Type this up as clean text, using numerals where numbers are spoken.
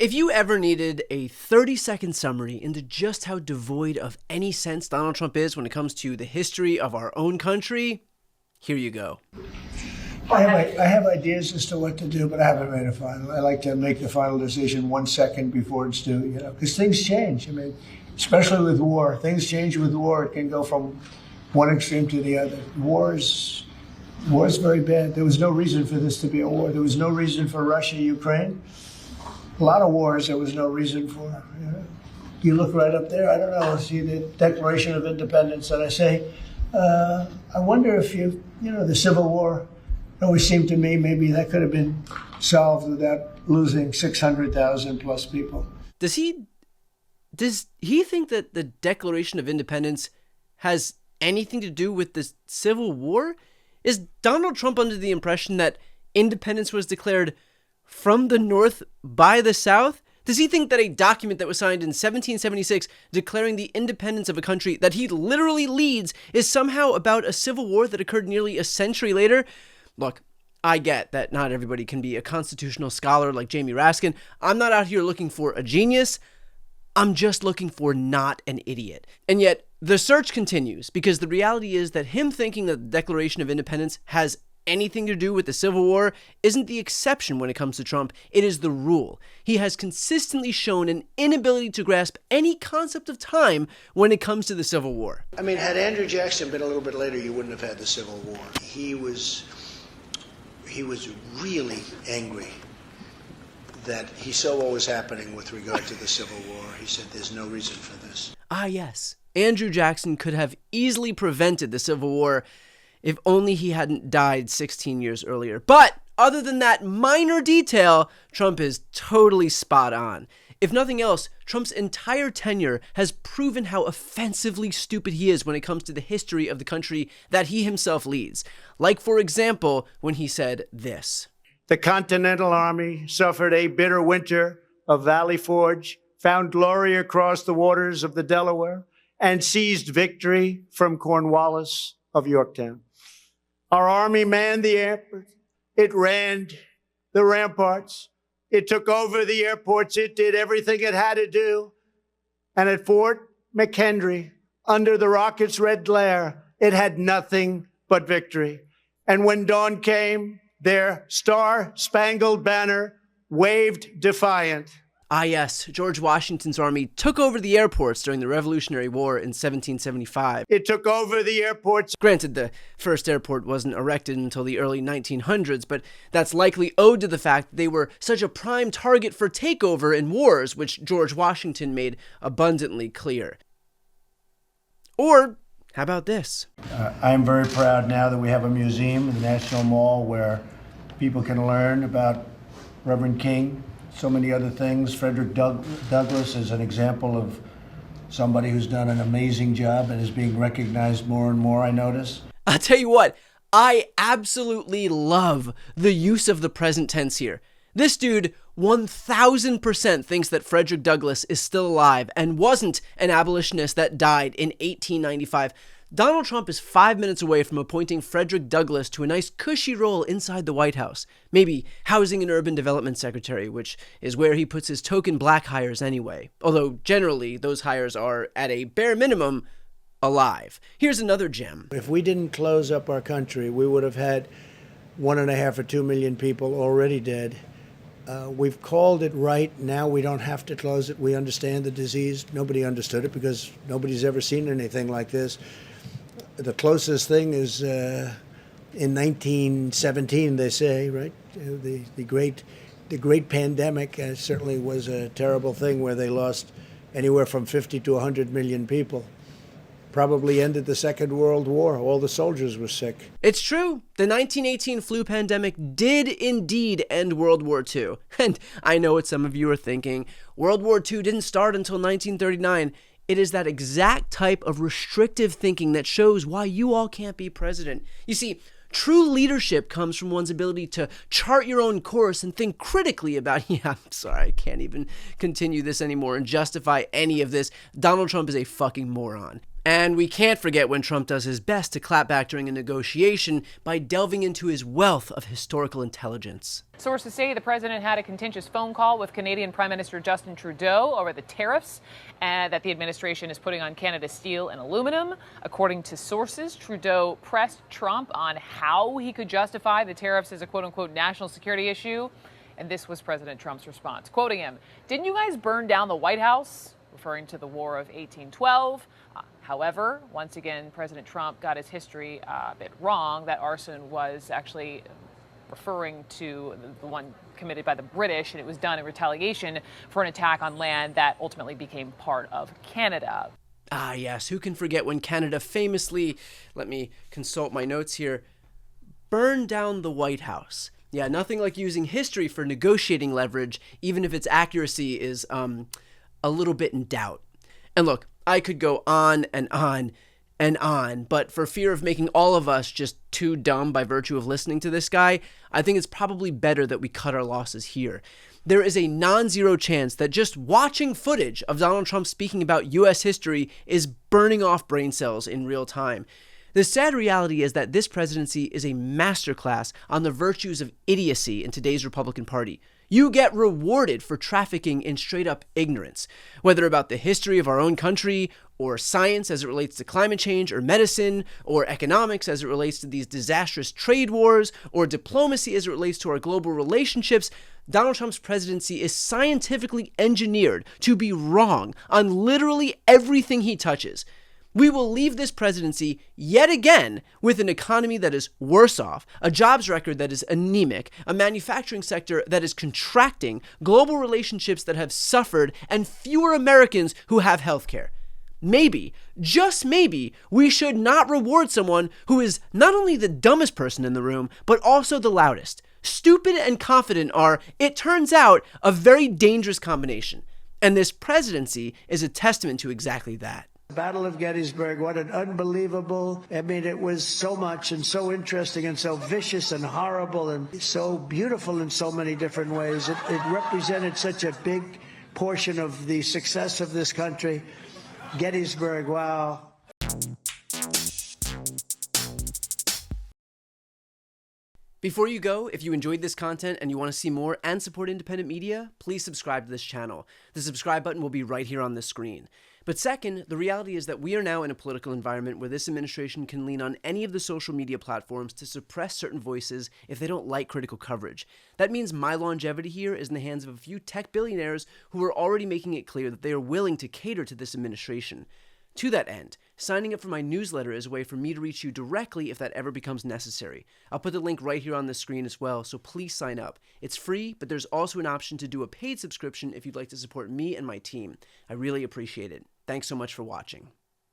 If you ever needed a 30-second summary into just how devoid of any sense Donald Trump is when it comes to the history of our own country, here you go. I have ideas as to what to do, but I haven't made a final. I like to make the final decision 1 second before it's due, because things change. I mean, especially with war. Things change with war. It can go from one extreme to the other. War is very bad. There was no reason for this to be a war. There was no reason for Russia, Ukraine. A lot of wars there was no reason for. You look right up there, I don't know, see the Declaration of Independence, and I say, I wonder if the Civil War, it always seemed to me maybe that could have been solved without losing 600,000 plus people. Does he think that the Declaration of Independence has anything to do with the Civil War? Is Donald Trump under the impression that independence was declared from the North by the South? Does he think that a document that was signed in 1776 declaring the independence of a country that he literally leads is somehow about a civil war that occurred nearly a century later? Look, I get that not everybody can be a constitutional scholar like Jamie Raskin. I'm not out here looking for a genius. I'm just looking for not an idiot. And yet, the search continues, because the reality is that him thinking that the Declaration of Independence has anything to do with the Civil War isn't the exception when it comes to Trump. It is the rule. He has consistently shown an inability to grasp any concept of time when it comes to the Civil War. I mean, had Andrew Jackson been a little bit later, you wouldn't have had the Civil War. He was really angry that he saw what was happening with regard to the Civil War. He said there's no reason for this. Ah, yes. Andrew Jackson could have easily prevented the Civil War if only he hadn't died 16 years earlier. But other than that minor detail, Trump is totally spot on. If nothing else, Trump's entire tenure has proven how offensively stupid he is when it comes to the history of the country that he himself leads. Like, for example, when he said this. The Continental Army suffered a bitter winter of Valley Forge, found glory across the waters of the Delaware, and seized victory from Cornwallis of Yorktown. Our army manned the airport. It ran the ramparts. It took over the airports. It did everything it had to do. And at Fort McHenry, under the rocket's red glare, it had nothing but victory. And when dawn came, their star-spangled banner waved defiant. Ah, yes, George Washington's army took over the airports during the Revolutionary War in 1775. It took over the airports. Granted, the first airport wasn't erected until the early 1900s, but that's likely owed to the fact that they were such a prime target for takeover in wars, which George Washington made abundantly clear. Or, how about this? I am very proud now that we have a museum in the National Mall where people can learn about Reverend King, so many other things. Frederick Douglass is an example of somebody who's done an amazing job and is being recognized more and more, I notice. I'll tell you what, I absolutely love the use of the present tense here. This dude 1000% thinks that Frederick Douglass is still alive and wasn't an abolitionist that died in 1895. Donald Trump is 5 minutes away from appointing Frederick Douglass to a nice cushy role inside the White House. Maybe Housing and Urban Development Secretary, which is where he puts his token black hires anyway. Although generally those hires are, at a bare minimum, alive. Here's another gem. If we didn't close up our country, we would have had 1.5 or 2 million people already dead. We've called it right. Now we don't have to close it. We understand the disease. Nobody understood it because nobody's ever seen anything like this. The closest thing is in 1917, they say, right? The great pandemic certainly was a terrible thing where they lost anywhere from 50 to 100 million people. Probably ended the Second World War. All the soldiers were sick. It's true. The 1918 flu pandemic did indeed end World War II. And I know what some of you are thinking. World War II didn't start until 1939. It is that exact type of restrictive thinking that shows why you all can't be president. You see, true leadership comes from one's ability to chart your own course and think critically about, I'm sorry, I can't even continue this anymore and justify any of this. Donald Trump is a fucking moron. And we can't forget when Trump does his best to clap back during a negotiation by delving into his wealth of historical intelligence. Sources say the president had a contentious phone call with Canadian Prime Minister Justin Trudeau over the tariffs that the administration is putting on Canada's steel and aluminum. According to sources, Trudeau pressed Trump on how he could justify the tariffs as a quote-unquote national security issue. And this was President Trump's response, quoting him, "Didn't you guys burn down the White House?" Referring to the War of 1812. However, once again, President Trump got his history a bit wrong. That arson was actually referring to the one committed by the British, and it was done in retaliation for an attack on land that ultimately became part of Canada. Ah, yes, who can forget when Canada famously, let me consult my notes here, burned down the White House. Yeah, nothing like using history for negotiating leverage, even if its accuracy is a little bit in doubt. And look, I could go on and on and on, but for fear of making all of us just too dumb by virtue of listening to this guy, I think it's probably better that we cut our losses here. There is a non-zero chance that just watching footage of Donald Trump speaking about U.S. history is burning off brain cells in real time. The sad reality is that this presidency is a masterclass on the virtues of idiocy in today's Republican Party. You get rewarded for trafficking in straight-up ignorance, whether about the history of our own country, or science as it relates to climate change or medicine, or economics as it relates to these disastrous trade wars, or diplomacy as it relates to our global relationships. Donald Trump's presidency is scientifically engineered to be wrong on literally everything he touches. We will leave this presidency yet again with an economy that is worse off, a jobs record that is anemic, a manufacturing sector that is contracting, global relationships that have suffered, and fewer Americans who have health care. Maybe, just maybe, we should not reward someone who is not only the dumbest person in the room, but also the loudest. Stupid and confident are, it turns out, a very dangerous combination. And this presidency is a testament to exactly that. Battle of Gettysburg, what an unbelievable, it was so much and so interesting and so vicious and horrible and so beautiful in so many different ways. It represented such a big portion of the success of this country. Gettysburg, wow. Before you go, if you enjoyed this content and you want to see more and support independent media, please subscribe to this channel. The subscribe button will be right here on the screen. But second, the reality is that we are now in a political environment where this administration can lean on any of the social media platforms to suppress certain voices if they don't like critical coverage. That means my longevity here is in the hands of a few tech billionaires who are already making it clear that they are willing to cater to this administration. To that end, signing up for my newsletter is a way for me to reach you directly if that ever becomes necessary. I'll put the link right here on the screen as well, so please sign up. It's free, but there's also an option to do a paid subscription if you'd like to support me and my team. I really appreciate it. Thanks so much for watching.